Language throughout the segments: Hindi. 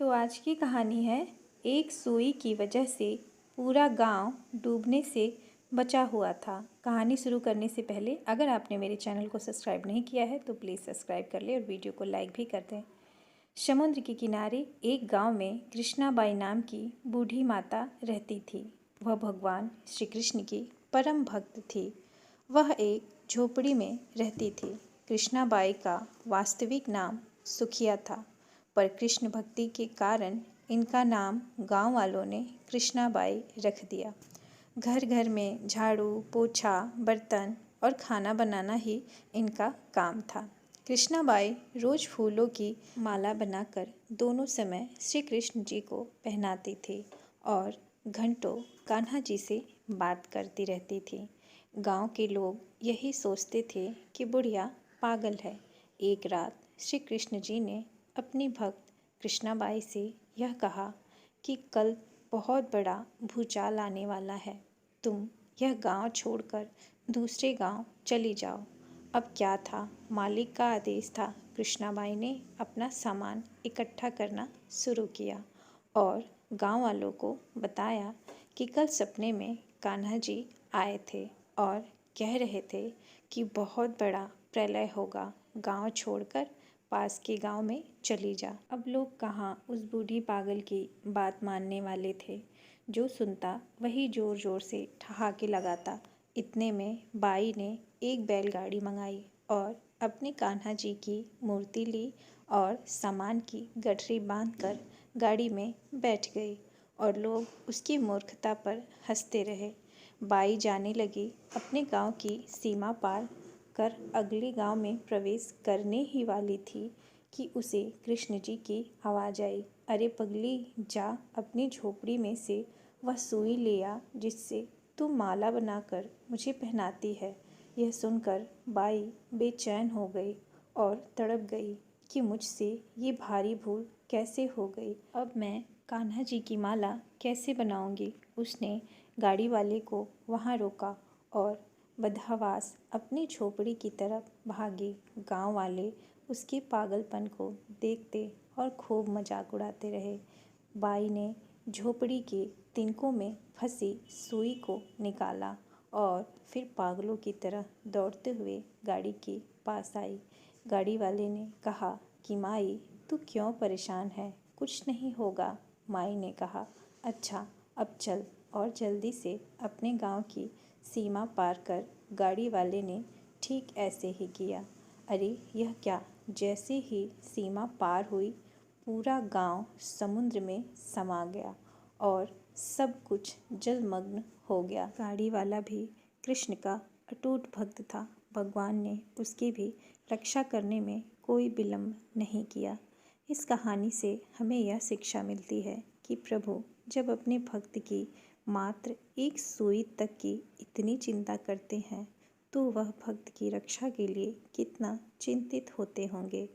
तो आज की कहानी है एक सुई की वजह से पूरा गांव डूबने से बचा हुआ था। कहानी शुरू करने से पहले अगर आपने मेरे चैनल को सब्सक्राइब नहीं किया है तो प्लीज़ सब्सक्राइब कर ले और वीडियो को लाइक भी कर दें। समुद्र के किनारे एक गांव में कृष्णाबाई नाम की बूढ़ी माता रहती थी। वह भगवान श्री कृष्ण की परम भक्त थी। वह एक झोपड़ी में रहती थी। कृष्णाबाई का वास्तविक नाम सुखिया था, पर कृष्ण भक्ति के कारण इनका नाम गांव वालों ने कृष्णाबाई रख दिया। घर घर में झाड़ू पोछा बर्तन और खाना बनाना ही इनका काम था। कृष्णाबाई रोज फूलों की माला बनाकर दोनों समय श्री कृष्ण जी को पहनाती थी और घंटों कान्हा जी से बात करती रहती थी। गांव के लोग यही सोचते थे कि बुढ़िया पागल है। एक रात श्री कृष्ण जी ने अपनी भक्त कृष्णाबाई से यह कहा कि कल बहुत बड़ा भूचाल आने वाला है। तुम यह गांव छोड़कर दूसरे गांव चली जाओ। अब क्या था, मालिक का आदेश था। कृष्णाबाई ने अपना सामान इकट्ठा करना शुरू किया और गांव वालों को बताया कि कल सपने में कान्हा जी आए थे और कह रहे थे कि बहुत बड़ा प्रलय होगा, गांव छोड़कर पास के गांव में चली जा। अब लोग कहाँ उस बूढ़ी पागल की बात मानने वाले थे। जो सुनता वही जोर जोर से ठहाके लगाता। इतने में बाई ने एक बैलगाड़ी मंगाई और अपने कान्हा जी की मूर्ति ली और सामान की गठरी बांधकर गाड़ी में बैठ गई और लोग उसकी मूर्खता पर हंसते रहे। बाई जाने लगी। अपने गांव की सीमा पार कर अगले गांव में प्रवेश करने ही वाली थी कि उसे कृष्ण जी की आवाज़ आई, अरे पगली, जा अपनी झोपड़ी में से वह सुई ले आ जिससे तू माला बनाकर मुझे पहनाती है। यह सुनकर बाई बेचैन हो गई और तड़प गई कि मुझसे ये भारी भूल कैसे हो गई। अब मैं कान्हा जी की माला कैसे बनाऊंगी। उसने गाड़ी वाले को वहाँ रोका और बदहवास अपनी झोपड़ी की तरफ भागी। गांव वाले उसके पागलपन को देखते और खूब मजाक उड़ाते रहे। बाई ने झोपड़ी के तिनकों में फंसी सुई को निकाला और फिर पागलों की तरह दौड़ते हुए गाड़ी के पास आई। गाड़ी वाले ने कहा कि माई, तू क्यों परेशान है, कुछ नहीं होगा। माई ने कहा, अच्छा अब चल, और जल्दी से अपने गांव की सीमा पार कर। गाड़ी वाले ने ठीक ऐसे ही किया। अरे यह क्या, जैसे ही सीमा पार हुई पूरा गांव समुद्र में समा गया और सब कुछ जलमग्न हो गया। गाड़ी वाला भी कृष्ण का अटूट भक्त था। भगवान ने उसकी भी रक्षा करने में कोई विलंब नहीं किया। इस कहानी से हमें यह शिक्षा मिलती है कि प्रभु जब अपने भक्त की मात्र एक सुई तक की इतनी चिंता करते हैं तो वह भक्त की रक्षा के लिए कितना चिंतित होते होंगे।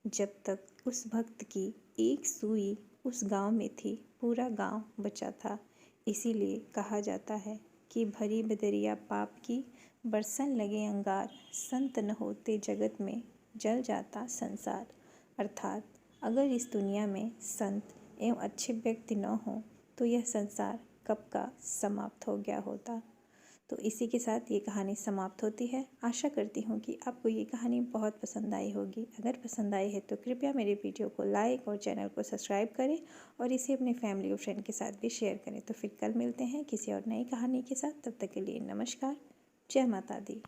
जब तक उस भक्त की एक सुई उस गांव में थी, पूरा गांव बचा था। इसीलिए कहा जाता है कि भरी बदरिया पाप की, बरसन लगे अंगार, संत न होते जगत में, जल जाता संसार। अर्थात अगर इस दुनिया में संत एवं अच्छे व्यक्ति न हों तो यह संसार कब का समाप्त हो गया होता। तो इसी के साथ ये कहानी समाप्त होती है। आशा करती हूँ कि आपको ये कहानी बहुत पसंद आई होगी। अगर पसंद आई है तो कृपया मेरे वीडियो को लाइक और चैनल को सब्सक्राइब करें और इसे अपने फैमिली और फ्रेंड के साथ भी शेयर करें। तो फिर कल मिलते हैं किसी और नई कहानी के साथ। तब तक के लिए नमस्कार। जय माता दी।